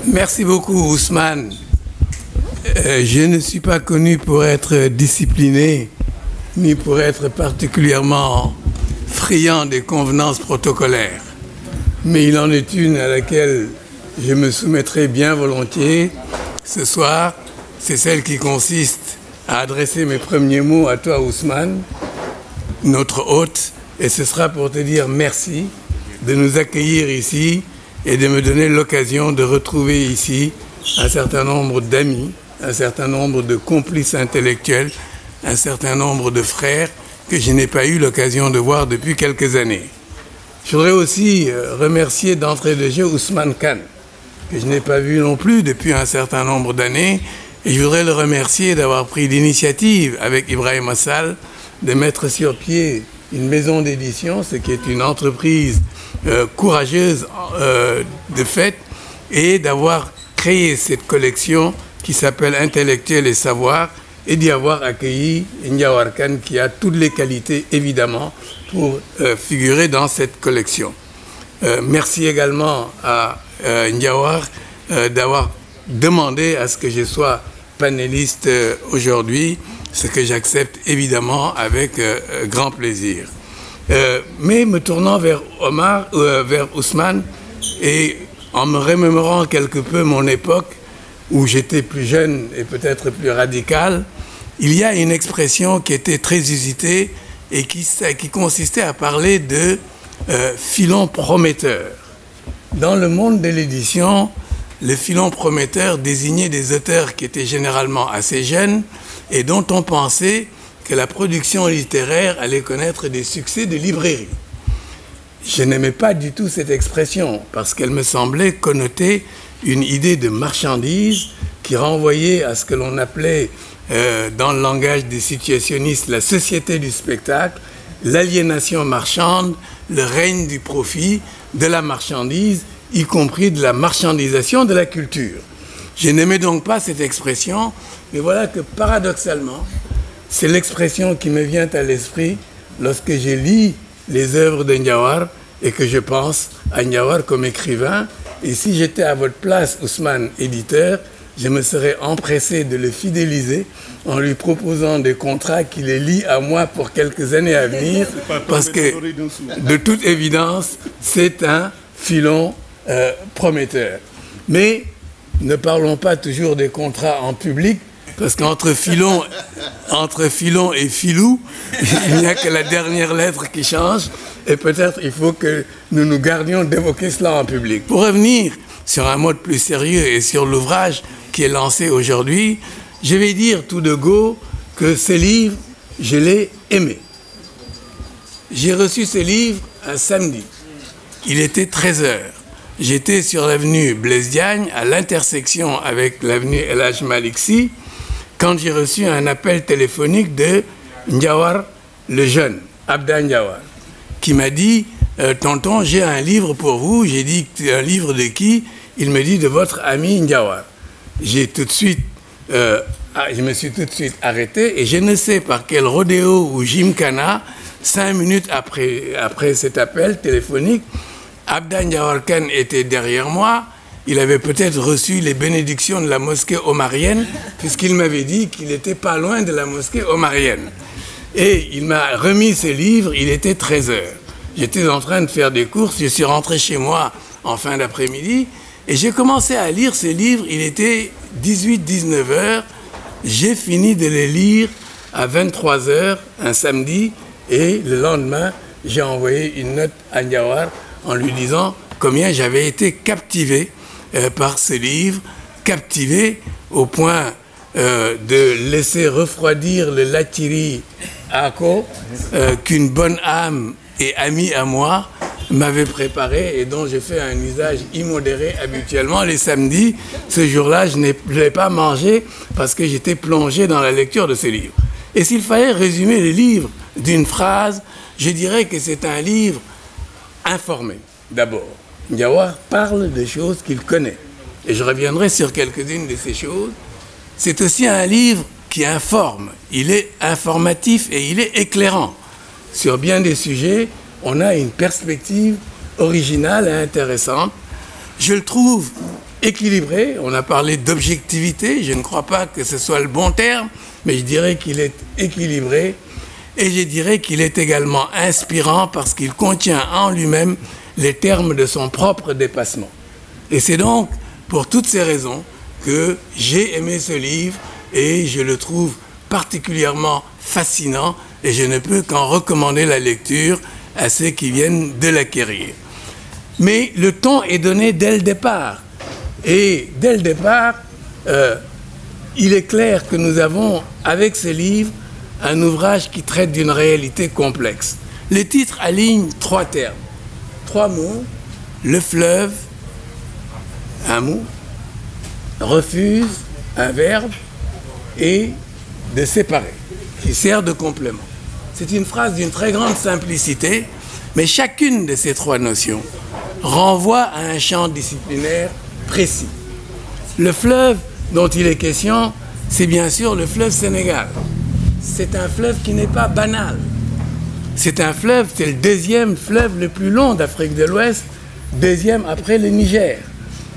Merci beaucoup, Ousmane. Je ne suis pas connu pour être discipliné, ni pour être particulièrement friand des convenances protocolaires. Mais il en est une à laquelle je me soumettrai bien volontiers ce soir. C'est celle qui consiste à adresser mes premiers mots à toi, Ousmane, notre hôte, et ce sera pour te dire merci de nous accueillir ici et de me donner l'occasion de retrouver ici un certain nombre d'amis, un certain nombre de complices intellectuels, un certain nombre de frères que je n'ai pas eu l'occasion de voir depuis quelques années. Je voudrais aussi remercier d'entrée de jeu Ousmane Kane, que je n'ai pas vu non plus depuis un certain nombre d'années, et je voudrais le remercier d'avoir pris l'initiative avec Ibrahim Assal de mettre sur pied une maison d'édition, ce qui est une entreprise courageuse de fait, et d'avoir créé cette collection qui s'appelle Intellectuel et Savoir, et d'y avoir accueilli Ndiawar Kane, qui a toutes les qualités, évidemment, pour figurer dans cette collection. Merci également à Ndiawar d'avoir demandé à ce que je sois panéliste aujourd'hui, ce que j'accepte évidemment avec grand plaisir. Mais me tournant vers vers Ousmane, et en me remémorant quelque peu mon époque, où j'étais plus jeune et peut-être plus radical, il y a une expression qui était très usitée et qui consistait à parler de filon prometteur. Dans le monde de l'édition, le filon prometteur désignait des auteurs qui étaient généralement assez jeunes et dont on pensait que la production littéraire allait connaître des succès de librairie. Je n'aimais pas du tout cette expression parce qu'elle me semblait connoter une idée de marchandise qui renvoyait à ce que l'on appelait, dans le langage des situationnistes, la société du spectacle, l'aliénation marchande, le règne du profit, de la marchandise, y compris de la marchandisation de la culture. Je n'aimais donc pas cette expression, mais voilà que paradoxalement, c'est l'expression qui me vient à l'esprit lorsque je lis les œuvres de Ndiawar et que je pense à Ndiawar comme écrivain. Et si j'étais à votre place, Ousmane, éditeur, je me serais empressé de le fidéliser en lui proposant des contrats qui les lient à moi pour quelques années à venir, parce que, de toute évidence, c'est un filon prometteur. Mais ne parlons pas toujours des contrats en public, parce qu'entre filon et filou, il n'y a que la dernière lettre qui change, et peut-être il faut que nous nous gardions d'évoquer cela en public. Pour revenir sur un mode plus sérieux et sur l'ouvrage qui est lancé aujourd'hui, je vais dire tout de go que ce livre, je l'ai aimé. J'ai reçu ce livre un samedi. Il était 13h. J'étais sur l'avenue Blaise Diagne, à l'intersection avec l'avenue El Hadj Malick Sy, quand j'ai reçu un appel téléphonique de Ndiawar le jeune, Abda Ndiawar, qui m'a dit « Tonton, j'ai un livre pour vous ». J'ai dit « Un livre de qui ?» Il me dit « De votre ami Ndiawar ». Je me suis tout de suite arrêté et je ne sais par quel rodéo ou gymkhana, 5 minutes après cet appel téléphonique, Abda Ndiawar Kane était derrière moi. Il avait peut-être reçu les bénédictions de la mosquée omarienne, puisqu'il m'avait dit qu'il n'était pas loin de la mosquée omarienne. Et il m'a remis ce livre, il était 13h. J'étais en train de faire des courses, je suis rentré chez moi en fin d'après-midi, et j'ai commencé à lire ce livre, il était 18-19h. J'ai fini de le lire à 23h, un samedi, et le lendemain, j'ai envoyé une note à Ndiawar en lui disant combien j'avais été captivé par ce livre, captivé au point de laisser refroidir le Latiri Ako qu'une bonne âme et amie à moi m'avait préparé et dont je fais un usage immodéré habituellement les samedis. Ce jour-là, je ne l'ai pas mangé parce que j'étais plongé dans la lecture de ce livre. Et s'il fallait résumer le livre d'une phrase, je dirais que c'est un livre informé, d'abord. Ndiawar parle des choses qu'il connaît. Et je reviendrai sur quelques-unes de ces choses. C'est aussi un livre qui informe. Il est informatif et il est éclairant. Sur bien des sujets, on a une perspective originale et intéressante. Je le trouve équilibré. On a parlé d'objectivité, je ne crois pas que ce soit le bon terme, mais je dirais qu'il est équilibré. Et je dirais qu'il est également inspirant parce qu'il contient en lui-même les termes de son propre dépassement. Et c'est donc pour toutes ces raisons que j'ai aimé ce livre et je le trouve particulièrement fascinant et je ne peux qu'en recommander la lecture à ceux qui viennent de l'acquérir. Mais le ton est donné dès le départ. Et dès le départ, il est clair que nous avons, avec ce livre, un ouvrage qui traite d'une réalité complexe. Le titre aligne 3 termes, 3 mots: le fleuve, un mot, refuse, un verbe, et de séparer, qui sert de complément. C'est une phrase d'une très grande simplicité, mais chacune de ces 3 notions renvoie à un champ disciplinaire précis. Le fleuve dont il est question, c'est bien sûr le fleuve Sénégal. C'est un fleuve qui n'est pas banal. C'est un fleuve, c'est le 2e fleuve le plus long d'Afrique de l'Ouest, 2e après le Niger.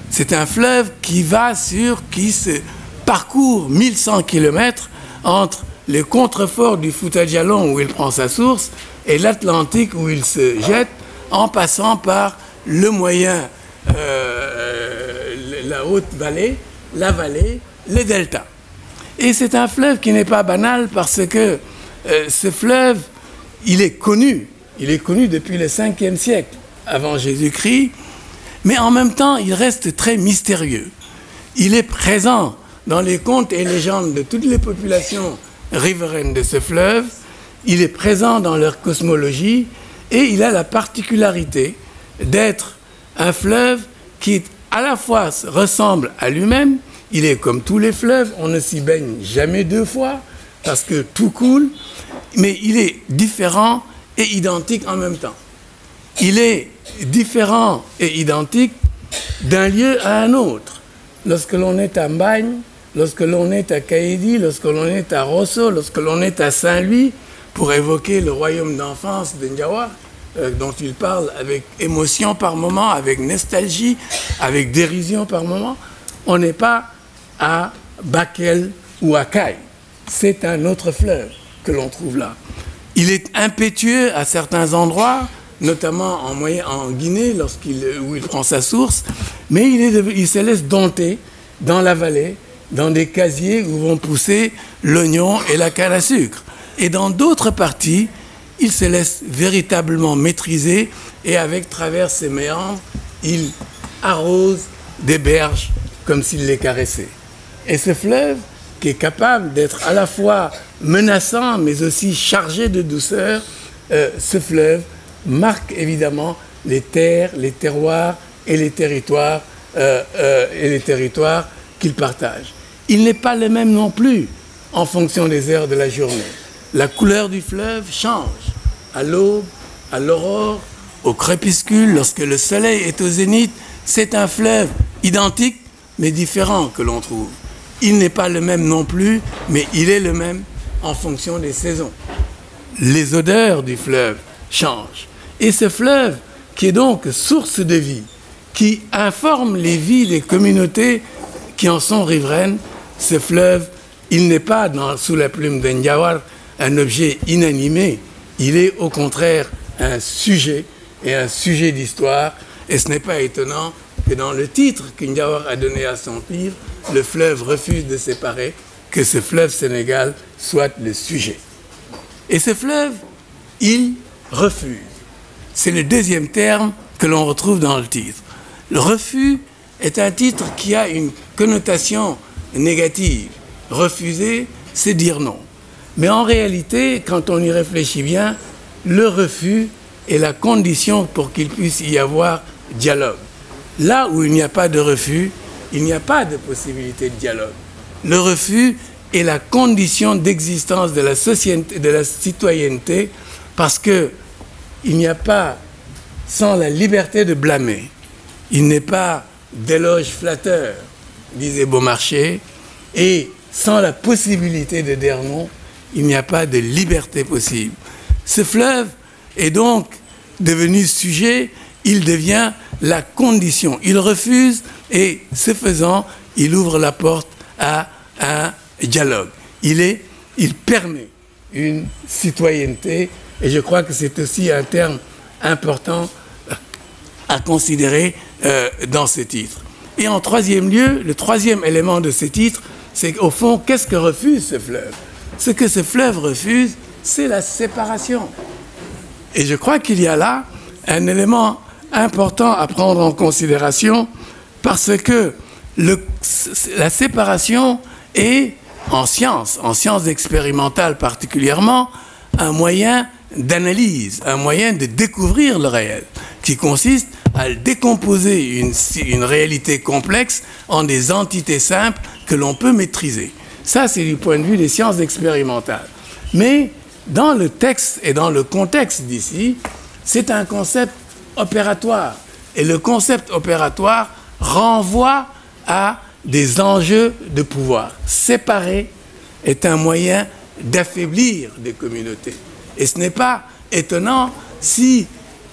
C'est un fleuve qui se parcourt 1100 km entre les contreforts du Fouta Djallon où il prend sa source et l'Atlantique où il se jette, en passant par le moyen, la haute vallée, la vallée, le delta. Et c'est un fleuve qui n'est pas banal parce que ce fleuve, il est connu depuis le 5e siècle avant Jésus-Christ, mais en même temps, il reste très mystérieux. Il est présent dans les contes et légendes de toutes les populations riveraines de ce fleuve, il est présent dans leur cosmologie et il a la particularité d'être un fleuve qui à la fois ressemble à lui-même. Il est comme tous les fleuves, on ne s'y baigne jamais 2 fois parce que tout coule, mais il est différent et identique en même temps. Il est différent et identique d'un lieu à un autre. Lorsque l'on est à Mbagne, lorsque l'on est à Kaïdi, lorsque l'on est à Rosso, lorsque l'on est à Saint-Louis, pour évoquer le royaume d'enfance de Ndiawar, dont il parle avec émotion par moment, avec nostalgie, avec dérision par moment, on n'est pas à Bakel ou à Caille. C'est un autre fleuve que l'on trouve là. Il est impétueux à certains endroits, notamment en Guinée, où il prend sa source, mais il se laisse dompter dans la vallée, dans des casiers où vont pousser l'oignon et la canne à sucre. Et dans d'autres parties, il se laisse véritablement maîtriser et avec travers ses méandres, il arrose des berges comme s'il les caressait. Et ce fleuve, qui est capable d'être à la fois menaçant mais aussi chargé de douceur, ce fleuve marque évidemment les terres, les terroirs et les territoires qu'il partage. Il n'est pas le même non plus en fonction des heures de la journée. La couleur du fleuve change à l'aube, à l'aurore, au crépuscule, lorsque le soleil est au zénith. C'est un fleuve identique mais différent que l'on trouve. Il n'est pas le même non plus, mais il est le même en fonction des saisons. Les odeurs du fleuve changent. Et ce fleuve, qui est donc source de vie, qui informe les vies des communautés qui en sont riveraines, ce fleuve, il n'est pas sous la plume de Ndiawar un objet inanimé, il est au contraire un sujet et un sujet d'histoire. Et ce n'est pas étonnant que dans le titre que Ndiawar a donné à son livre, le fleuve refuse de séparer, que ce fleuve Sénégal soit le sujet. Et ce fleuve, il refuse. C'est le 2e terme que l'on retrouve dans le titre. Le refus est un titre qui a une connotation négative. Refuser, c'est dire non. Mais en réalité, quand on y réfléchit bien, le refus est la condition pour qu'il puisse y avoir dialogue. Là où il n'y a pas de refus, il n'y a pas de possibilité de dialogue. Le refus est la condition d'existence de la société, de la citoyenneté, parce que il n'y a pas, sans la liberté de blâmer, il n'est pas d'éloge flatteur, disait Beaumarchais, et sans la possibilité de dire non, il n'y a pas de liberté possible. Ce fleuve est donc devenu sujet, il devient la condition. Il refuse Et ce faisant, il ouvre la porte à un dialogue. Il permet une citoyenneté, et je crois que c'est aussi un terme important à considérer dans ce titre. Et en troisième lieu, le troisième élément de ce titre, c'est qu'au fond, qu'est-ce que refuse ce fleuve? Ce que ce fleuve refuse, c'est la séparation. Et je crois qu'il y a là un élément important à prendre en considération, parce que la séparation est, en sciences expérimentales particulièrement, un moyen d'analyse, un moyen de découvrir le réel, qui consiste à décomposer une réalité complexe en des entités simples que l'on peut maîtriser. Ça, c'est du point de vue des sciences expérimentales. Mais dans le texte et dans le contexte d'ici, c'est un concept opératoire. Et le concept opératoire renvoie à des enjeux de pouvoir. Séparer est un moyen d'affaiblir des communautés. Et ce n'est pas étonnant si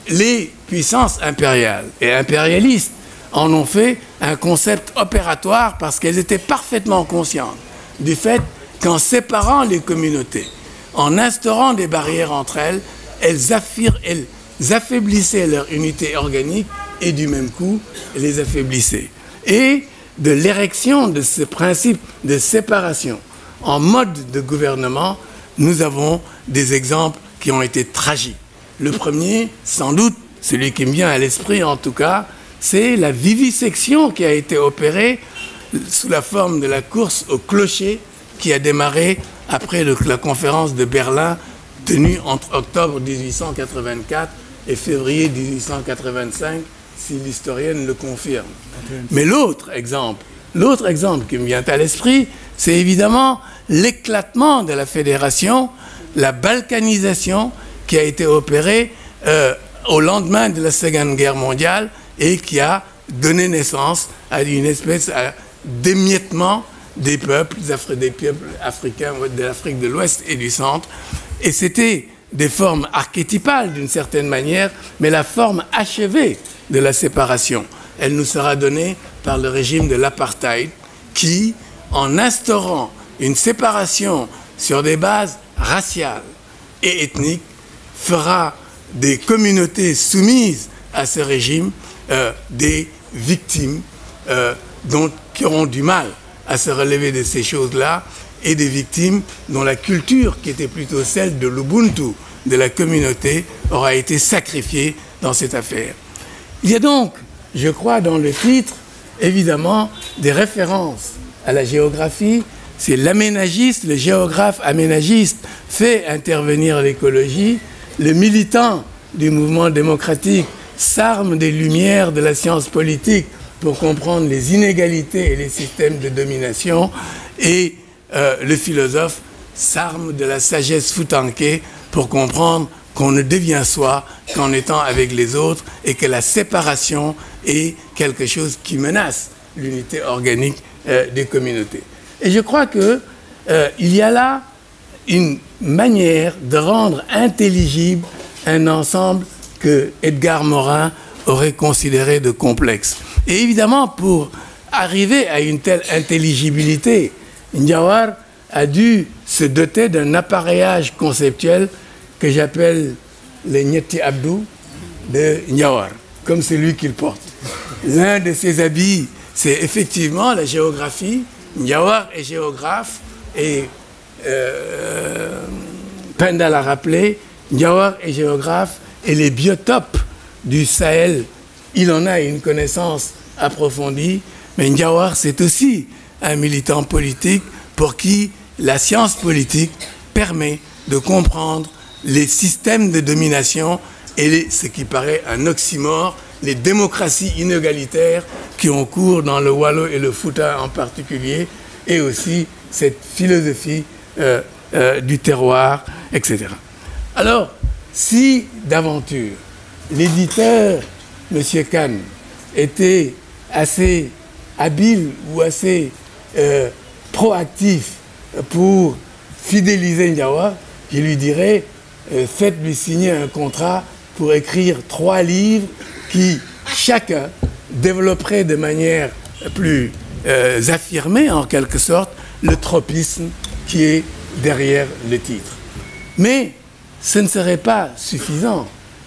les puissances impériales et impérialistes en ont fait un concept opératoire, parce qu'elles étaient parfaitement conscientes du fait qu'en séparant les communautés, en instaurant des barrières entre elles, elles affaiblissaient leur unité organique et du même coup les affaiblissaient. Et de l'érection de ce principe de séparation en mode de gouvernement, nous avons des exemples qui ont été tragiques. Le premier, sans doute, celui qui me vient à l'esprit en tout cas, c'est la vivisection qui a été opérée sous la forme de la course au clocher qui a démarré après la conférence de Berlin tenue entre octobre 1884 et février 1885, si l'historienne le confirme. Mais l'autre exemple qui me vient à l'esprit, c'est évidemment l'éclatement de la fédération, la balkanisation qui a été opérée au lendemain de la Seconde Guerre mondiale et qui a donné naissance à une espèce d'émiettement des peuples africains de l'Afrique de l'Ouest et du Centre. Et c'était des formes archétypales d'une certaine manière, mais la forme achevée de la séparation, elle nous sera donnée par le régime de l'apartheid qui, en instaurant une séparation sur des bases raciales et ethniques, fera des communautés soumises à ce régime des victimes qui auront du mal à se relever de ces choses-là, et des victimes dont la culture, qui était plutôt celle de l'Ubuntu, de la communauté, aura été sacrifiée dans cette affaire. Il y a donc, je crois, dans le titre, évidemment, des références à la géographie. C'est l'aménagiste, le géographe aménagiste fait intervenir l'écologie. Le militant du mouvement démocratique s'arme des lumières de la science politique pour comprendre les inégalités et les systèmes de domination. Et le philosophe s'arme de la sagesse foutanké pour comprendre qu'on ne devient soi qu'en étant avec les autres et que la séparation est quelque chose qui menace l'unité organique des communautés. Et je crois qu'il y a là une manière de rendre intelligible un ensemble que Edgar Morin aurait considéré de complexe. Et évidemment, pour arriver à une telle intelligibilité, Ndiawar a dû se doter d'un appareillage conceptuel que j'appelle le Nyeti Abdou de Ndiawar, comme celui qu'il porte. L'un de ses habits, c'est effectivement la géographie. Ndiawar est géographe et Penda l'a rappelé, Ndiawar est géographe et les biotopes du Sahel, il en a une connaissance approfondie, mais Ndiawar, c'est aussi un militant politique pour qui la science politique permet de comprendre les systèmes de domination et ce qui paraît un oxymore, les démocraties inégalitaires qui ont cours dans le Wallo et le Fouta en particulier, et aussi cette philosophie du terroir, etc. Alors, si d'aventure l'éditeur, M. Kahn, était assez habile ou assez proactif pour fidéliser Ndiawar, je lui dirais, faites-lui signer un contrat pour écrire 3 livres qui, chacun, développerait de manière plus affirmer en quelque sorte le tropisme qui est derrière le titre. Mais ce ne serait pas suffisant.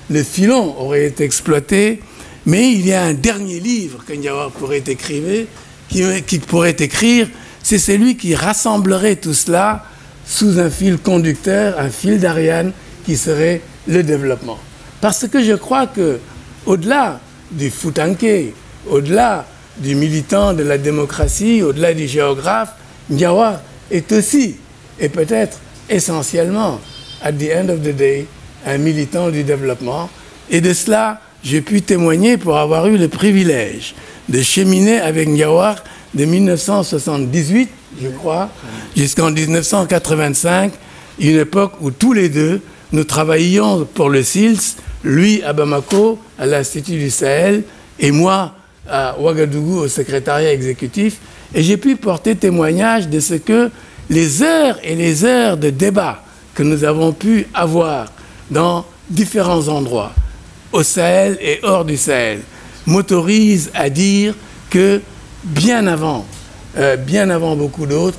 Le filon aurait été exploité, mais il y a un dernier livre que Ndiawar pourrait écrire, c'est celui qui rassemblerait tout cela sous un fil conducteur, un fil d'Ariane qui serait le développement. Parce que je crois que, au-delà du Foutanké, au-delà du militant de la démocratie, au-delà du géographe, Ndiawar est aussi, et peut-être essentiellement, at the end of the day, un militant du développement. Et de cela, j'ai pu témoigner pour avoir eu le privilège de cheminer avec Ndiawar de 1978, je crois, jusqu'en 1985, une époque où tous les deux, nous travaillions pour le SILS, lui à Bamako, à l'Institut du Sahel, et moi à Ouagadougou, au secrétariat exécutif, et j'ai pu porter témoignage de ce que les heures et les heures de débat que nous avons pu avoir dans différents endroits, au Sahel et hors du Sahel, m'autorisent à dire que bien avant beaucoup d'autres,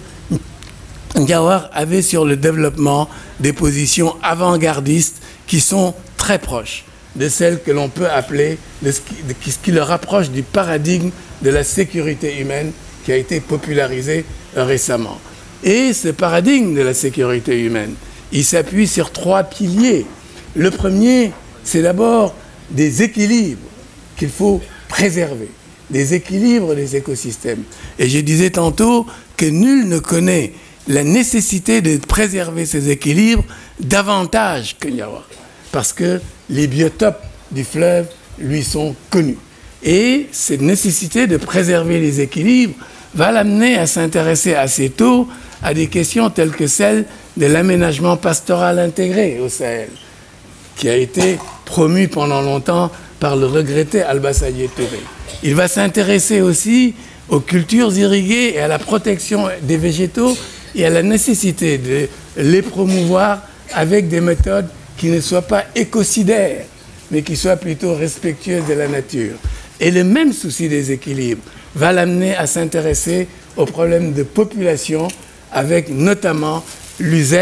Ndiawar avait sur le développement des positions avant-gardistes qui sont très proches de celles que l'on peut appeler, ce qui le rapproche du paradigme de la sécurité humaine qui a été popularisé récemment. Et ce paradigme de la sécurité humaine, il s'appuie sur 3 piliers. Le premier, c'est d'abord des équilibres qu'il faut préserver, des équilibres des écosystèmes. Et je disais tantôt que nul ne connaît la nécessité de préserver ces équilibres davantage que Ndiawar, parce que les biotopes du fleuve lui sont connus. Et cette nécessité de préserver les équilibres va l'amener à s'intéresser assez tôt à des questions telles que celles de l'aménagement pastoral intégré au Sahel, qui a été promu pendant longtemps par le regretté Alba Sadié Touré. Il va s'intéresser aussi aux cultures irriguées et à la protection des végétaux et à la nécessité de les promouvoir avec des méthodes qui ne soient pas écocidaires, mais qui soient plutôt respectueuses de la nature. Et le même souci des équilibres va l'amener à s'intéresser aux problèmes de population, avec notamment l'UZ,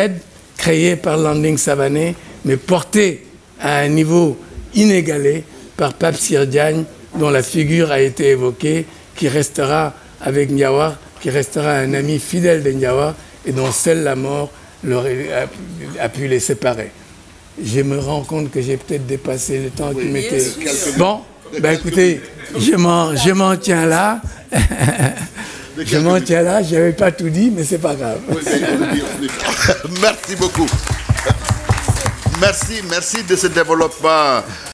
créé par Landing Savané, mais porté à un niveau inégalé par Pape Sir Diagne, dont la figure a été évoquée, qui restera avec Ndiawar, qui restera un ami fidèle de Ndiawar, et dont seule la mort a pu les séparer. Je me rends compte que j'ai peut-être dépassé le temps qui m'était... Bon, ben écoutez, je m'en tiens là. Je m'en tiens là, je n'avais pas tout dit, mais c'est pas grave. Merci beaucoup. Merci de ce développement.